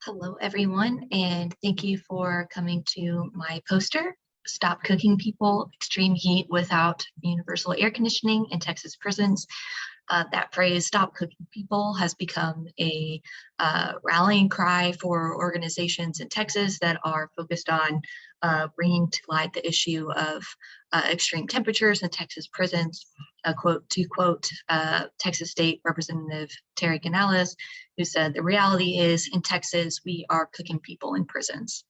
Hello, everyone, and thank you for coming to my poster, Stop Cooking People, Extreme Heat Without Universal Air Conditioning in Texas Prisons. That phrase, Stop Cooking People, has become a rallying cry for organizations in Texas that are focused on bringing to light the issue of extreme temperatures in Texas prisons. To quote Texas State Representative Terry Canales, who said, "The reality is in Texas, we are cooking people in prisons."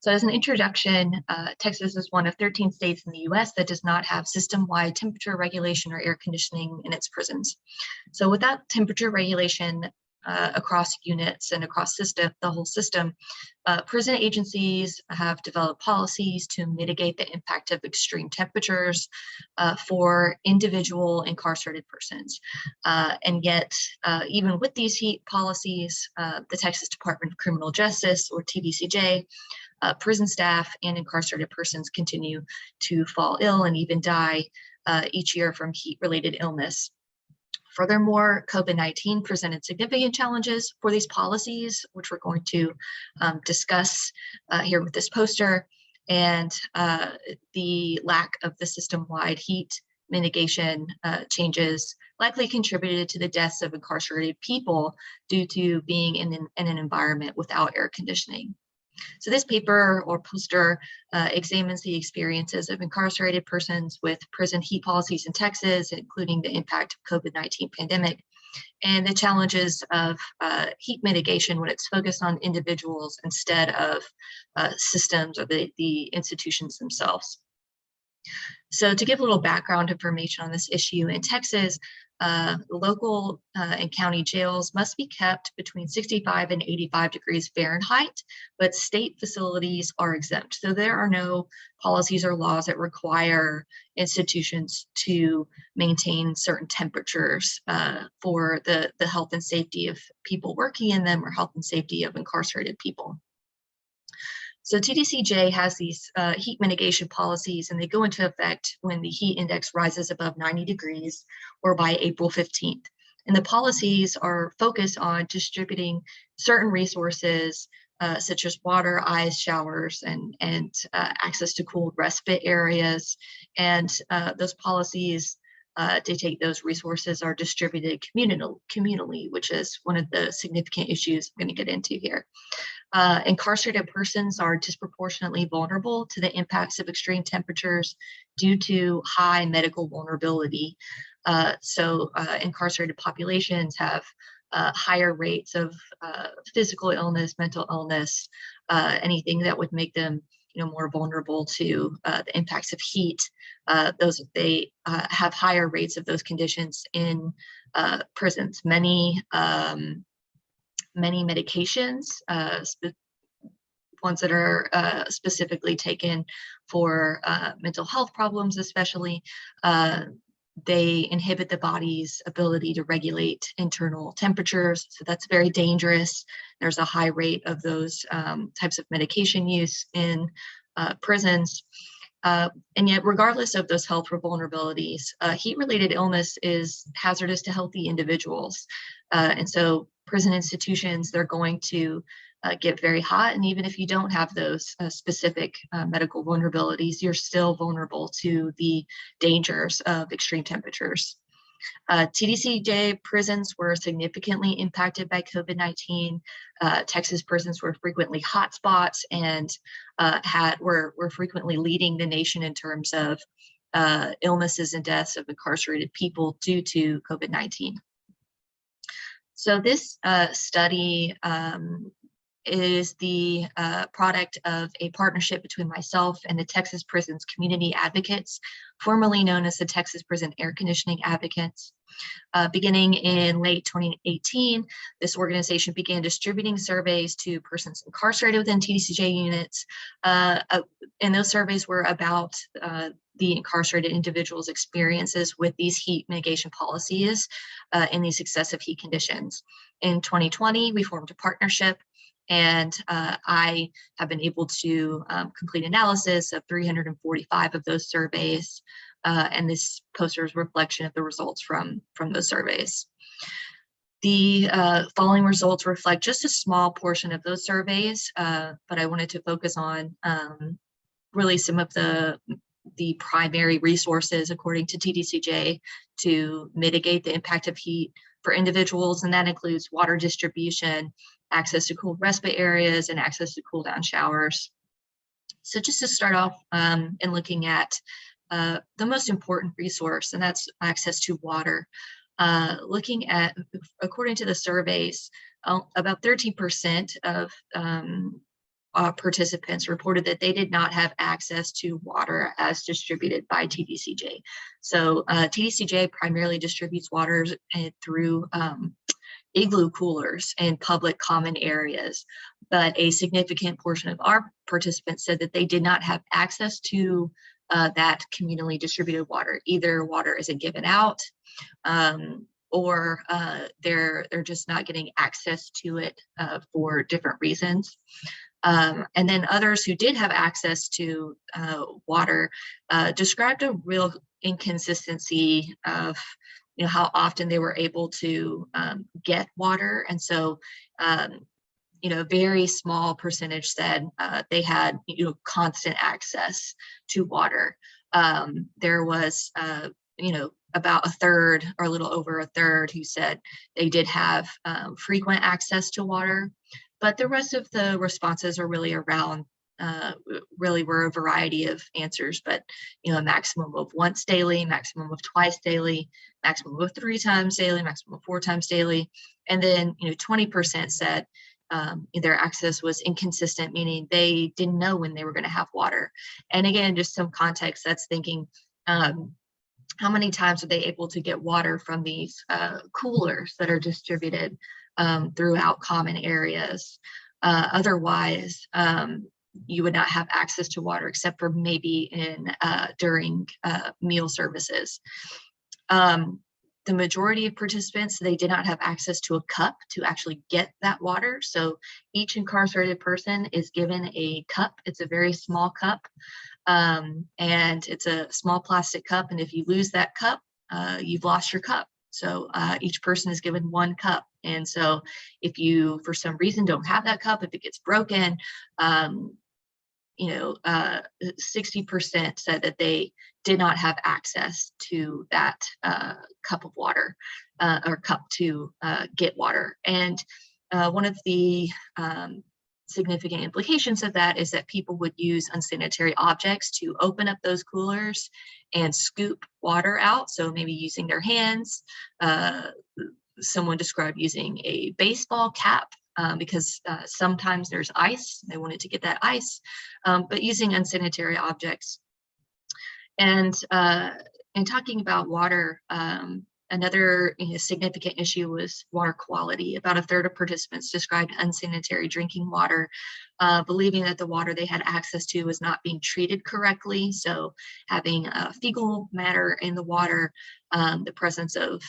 So as an introduction, Texas is one of 13 states in the US that does not have system-wide temperature regulation or air conditioning in its prisons. So without temperature regulation across units and across the whole system, prison agencies have developed policies to mitigate the impact of extreme temperatures for individual incarcerated persons. And yet, even with these heat policies, the Texas Department of Criminal Justice, or TDCJ, prison staff and incarcerated persons continue to fall ill and even die each year from heat-related illness. Furthermore, COVID-19 presented significant challenges for these policies, which we're going to discuss here with this poster, and the lack of the system-wide heat mitigation changes likely contributed to the deaths of incarcerated people due to being in an environment without air conditioning. So this paper or poster examines the experiences of incarcerated persons with prison heat policies in Texas, including the impact of COVID-19 pandemic and the challenges of heat mitigation when it's focused on individuals instead of systems or the institutions themselves. So to give a little background information on this issue, in Texas, local and county jails must be kept between 65 and 85 degrees Fahrenheit, but state facilities are exempt. So there are no policies or laws that require institutions to maintain certain temperatures for the health and safety of people working in them or health and safety of incarcerated people. So TDCJ has these heat mitigation policies, and they go into effect when the heat index rises above 90 degrees or by April 15th. And the policies are focused on distributing certain resources such as water, ice, showers, and access to cooled respite areas. And those policies dictate those resources are distributed communally, which is one of the significant issues I'm going to get into here. Incarcerated persons are disproportionately vulnerable to the impacts of extreme temperatures due to high medical vulnerability. Incarcerated populations have higher rates of physical illness, mental illness, anything that would make them more vulnerable to the impacts of heat. They have higher rates of those conditions in prisons. Many medications, ones that are specifically taken for mental health problems especially, they inhibit the body's ability to regulate internal temperatures, so that's very dangerous. There's a high rate of those types of medication use in prisons. And yet, regardless of those health vulnerabilities, heat-related illness is hazardous to healthy individuals. And so prison institutions, they're going to get very hot. And even if you don't have those specific medical vulnerabilities, you're still vulnerable to the dangers of extreme temperatures. TDCJ prisons were significantly impacted by COVID-19. Texas prisons were frequently hotspots and were frequently leading the nation in terms of illnesses and deaths of incarcerated people due to COVID-19. So this study is the product of a partnership between myself and the Texas Prisons Community Advocates, formerly known as the Texas Prison Air Conditioning Advocates. Beginning in late 2018, this organization began distributing surveys to persons incarcerated within TDCJ units, and those surveys were about the incarcerated individuals' experiences with these heat mitigation policies in these excessive heat conditions. In 2020, we formed a partnership, and I have been able to complete analysis of 345 of those surveys, and this poster is a reflection of the results from those surveys. The following results reflect just a small portion of those surveys, but I wanted to focus on really some of the primary resources according to TDCJ to mitigate the impact of heat for individuals, and that includes water distribution, access to cool respite areas, and access to cool down showers. So just to start off in looking at the most important resource, and that's access to water. Looking at, according to the surveys, about 13% of participants reported that they did not have access to water as distributed by TDCJ. So TDCJ primarily distributes water through igloo coolers in public common areas, but a significant portion of our participants said that they did not have access to that communally distributed water. Either water isn't given out, or they're just not getting access to it for different reasons. And then others who did have access to water described a real inconsistency of how often they were able to get water. And so a very small percentage said they had constant access to water. There was about a third, or a little over a third, who said they did have frequent access to water, but the rest of the responses are really around really were a variety of answers, but a maximum of once daily, maximum of twice daily, maximum of 3 times daily, maximum of 4 times daily. And then 20% said their access was inconsistent, meaning they didn't know when they were going to have water. And again, just some context, that's thinking how many times are they able to get water from these coolers that are distributed throughout common areas. Otherwise, you would not have access to water except for maybe during meal services. The majority of participants, they did not have access to a cup to actually get that water. So each incarcerated person is given a cup. It's a very small cup, and it's a small plastic cup. And if you lose that cup, you've lost your cup. So each person is given 1 cup. And so if you, for some reason, don't have that cup, if it gets broken, 60% said that they did not have access to that cup of water or cup to get water. And one of the significant implications of that is that people would use unsanitary objects to open up those coolers and scoop water out. So maybe using their hands. Someone described using a baseball cap because sometimes there's ice. They wanted to get that ice, but using unsanitary objects. And in talking about water, another significant issue was water quality. About a third of participants described unsanitary drinking water, believing that the water they had access to was not being treated correctly. So having fecal matter in the water, the presence of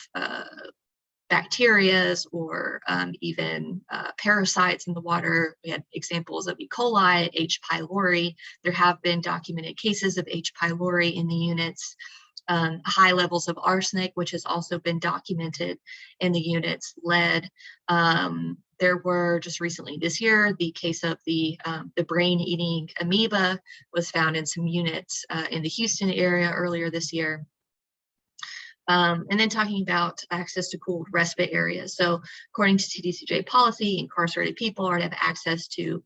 bacteria or even parasites in the water. We had examples of E. coli, H. pylori. There have been documented cases of H. pylori in the units. High levels of arsenic, which has also been documented in the units. Lead. There were just recently this year, the case of the brain-eating amoeba was found in some units in the Houston area earlier this year. And then talking about access to cooled respite areas. So according to TDCJ policy, incarcerated people are to have access to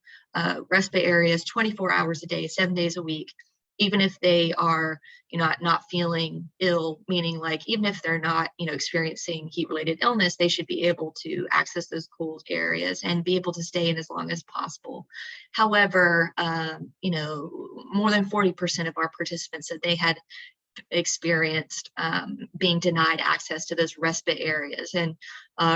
respite areas 24 hours a day, 7 days a week, even if they are not feeling ill, meaning like even if they're not experiencing heat-related illness, they should be able to access those cooled areas and be able to stay in as long as possible. However, more than 40% of our participants said they had experienced being denied access to those respite areas. And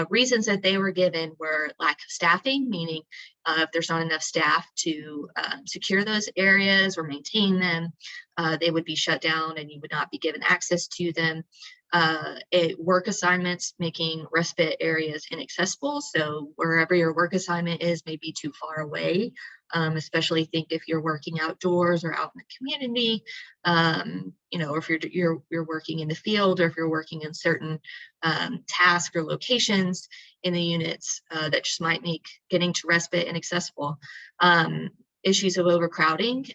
reasons that they were given were lack of staffing, meaning if there's not enough staff to secure those areas or maintain them, they would be shut down and you would not be given access to them. Work assignments, making respite areas inaccessible. So wherever your work assignment is may be too far away, especially think if you're working outdoors or out in the community, or if you're working in the field, or if you're working in certain tasks or locations in the units that just might make getting to respite inaccessible. Issues of overcrowding.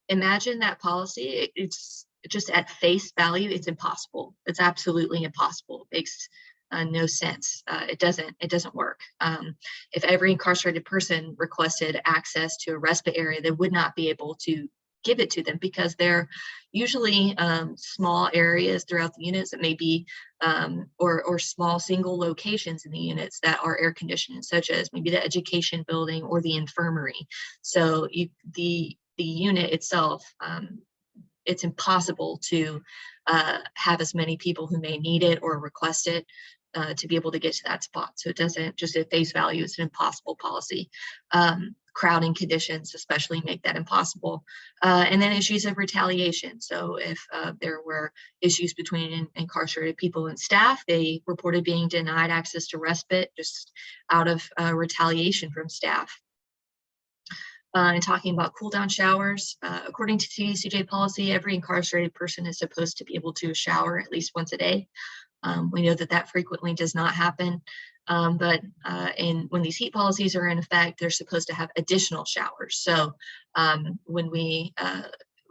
Imagine that policy. It's just at face value, it's impossible. It's absolutely impossible. It makes no sense. It doesn't work. If every incarcerated person requested access to a respite area, they would not be able to give it to them, because they're usually small areas throughout the units that may be or small single locations in the units that are air conditioned, such as maybe the education building or the infirmary. So the unit itself, it's impossible to have as many people who may need it or request it to be able to get to that spot. So it doesn't, just at face value, it's an impossible policy. Crowding conditions especially make that impossible. And then issues of retaliation. So if there were issues between incarcerated people and staff, they reported being denied access to respite just out of retaliation from staff. And talking about cool down showers, according to TDCJ policy, every incarcerated person is supposed to be able to shower at least once a day. We know that frequently does not happen, but when these heat policies are in effect, they're supposed to have additional showers. So when we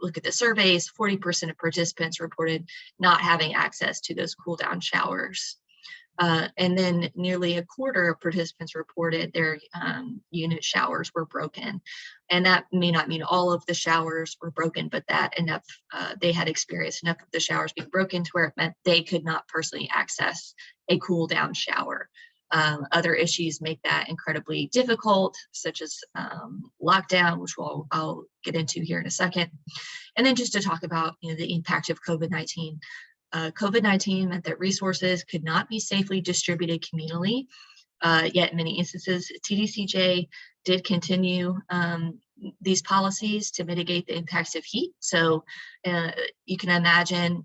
look at the surveys, 40% of participants reported not having access to those cool down showers. And then nearly a quarter of participants reported their unit showers were broken. And that may not mean all of the showers were broken, but that they had experienced enough of the showers being broken to where it meant they could not personally access a cool down shower. Other issues make that incredibly difficult, such as lockdown, which I'll get into here in a second. And then just to talk about the impact of COVID-19. COVID-19 meant that resources could not be safely distributed communally, yet in many instances, TDCJ did continue these policies to mitigate the impacts of heat. So you can imagine,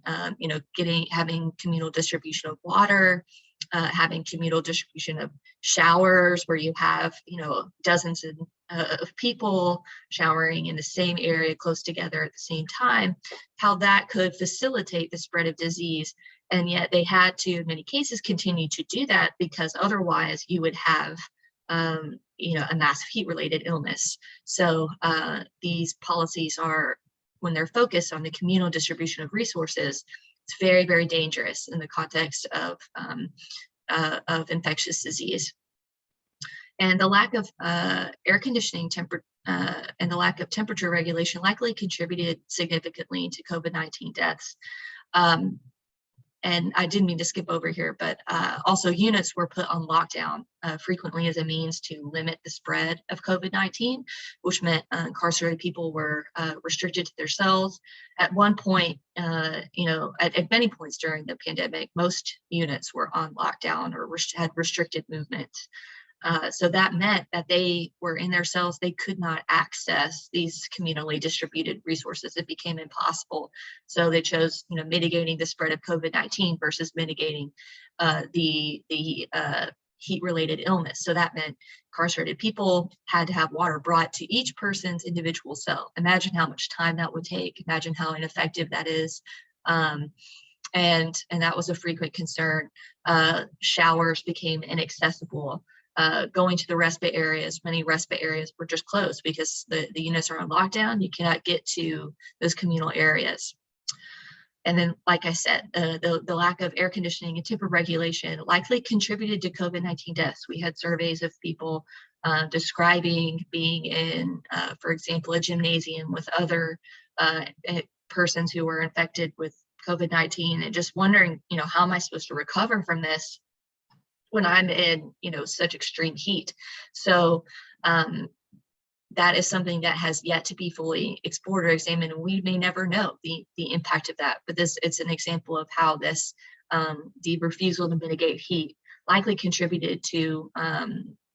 having communal distribution of water, having communal distribution of showers where you have, dozens of people showering in the same area close together at the same time, how that could facilitate the spread of disease. And yet they had to, in many cases, continue to do that, because otherwise you would have, a massive heat-related illness. So these policies are, when they're focused on the communal distribution of resources, it's very, very dangerous in the context of infectious disease. And the lack of air conditioning and the lack of temperature regulation likely contributed significantly to COVID-19 deaths. And I didn't mean to skip over here, but also units were put on lockdown frequently as a means to limit the spread of COVID-19, which meant incarcerated people were restricted to their cells. At one point, at many points during the pandemic, most units were on lockdown or had restricted movement. So that meant that they were in their cells, they could not access these communally distributed resources. It became impossible. So they chose, mitigating the spread of COVID-19 versus mitigating the heat-related illness. So that meant incarcerated people had to have water brought to each person's individual cell. Imagine how much time that would take. Imagine how ineffective that is. And that was a frequent concern. Showers became inaccessible. Going to the respite areas, many respite areas were just closed because the units are on lockdown. You cannot get to those communal areas. And then, like I said, the lack of air conditioning and temperature regulation likely contributed to COVID-19 deaths. We had surveys of people describing being in, for example, a gymnasium with other persons who were infected with COVID-19, and just wondering, how am I supposed to recover from this when I'm in, such extreme heat? So that is something that has yet to be fully explored or examined, and we may never know the impact of that. But it's an example of how the refusal to mitigate heat likely contributed to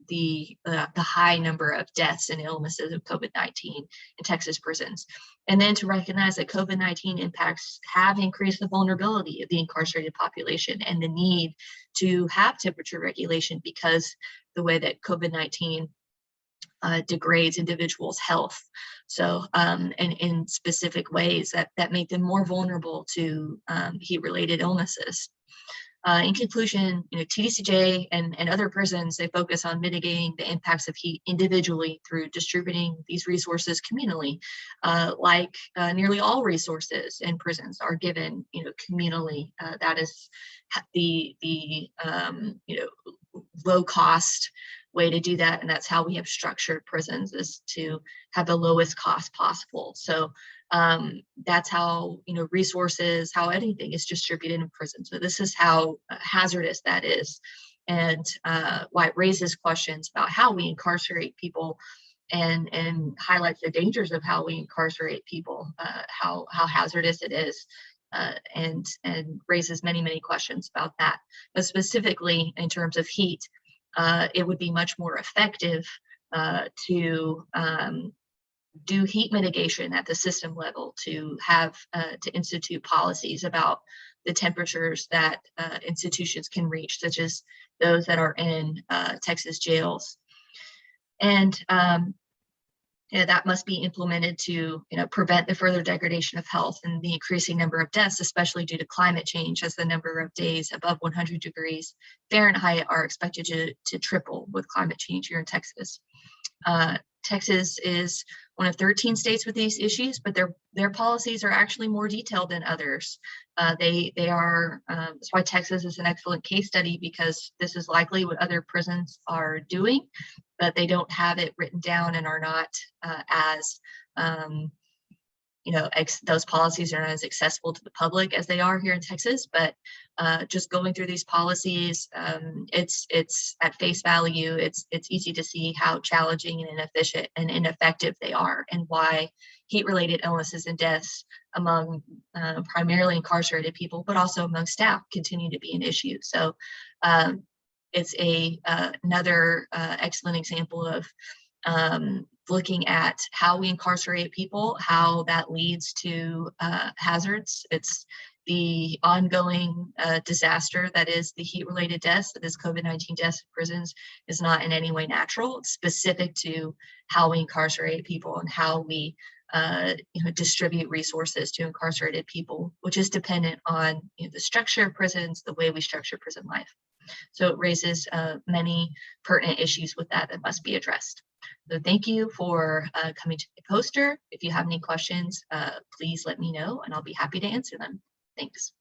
the high number of deaths and illnesses of COVID-19 in Texas prisons. And then to recognize that COVID-19 impacts have increased the vulnerability of the incarcerated population and the need to have temperature regulation because the way that COVID-19 degrades individuals' health. So, and in specific ways that make them more vulnerable to heat-related illnesses. In conclusion, TDCJ and other prisons, they focus on mitigating the impacts of heat individually through distributing these resources communally, like nearly all resources in prisons are given, communally. That is the low cost way to do that, and that's how we have structured prisons, is to have the lowest cost possible. So that's how resources, how anything is distributed in prison. So this is how hazardous that is, and why it raises questions about how we incarcerate people, and highlights the dangers of how we incarcerate people, how hazardous it is. And raises many questions about that. But specifically in terms of heat, it would be much more effective to do heat mitigation at the system level, to have to institute policies about the temperatures that institutions can reach, such as those that are in Texas jails. And that must be implemented to prevent the further degradation of health and the increasing number of deaths, especially due to climate change, as the number of days above 100 degrees Fahrenheit are expected to triple with climate change here in Texas. Texas is one of 13 states with these issues, but their policies are actually more detailed than others. They are, that's why Texas is an excellent case study, because this is likely what other prisons are doing, but they don't have it written down and are not as those policies are not as accessible to the public as they are here in Texas. But just going through these policies, it's at face value. It's easy to see how challenging and inefficient and ineffective they are, and why heat-related illnesses and deaths among primarily incarcerated people, but also among staff, continue to be an issue. So it's another excellent example of looking at how we incarcerate people, how that leads to hazards. It's the ongoing disaster that is the heat-related deaths, that is COVID-19 deaths in prisons, is not in any way natural. It's specific to how we incarcerate people and how we distribute resources to incarcerated people, which is dependent on the structure of prisons, the way we structure prison life. So it raises many pertinent issues with that must be addressed. So thank you for coming to the poster. If you have any questions, please let me know and I'll be happy to answer them. Thanks.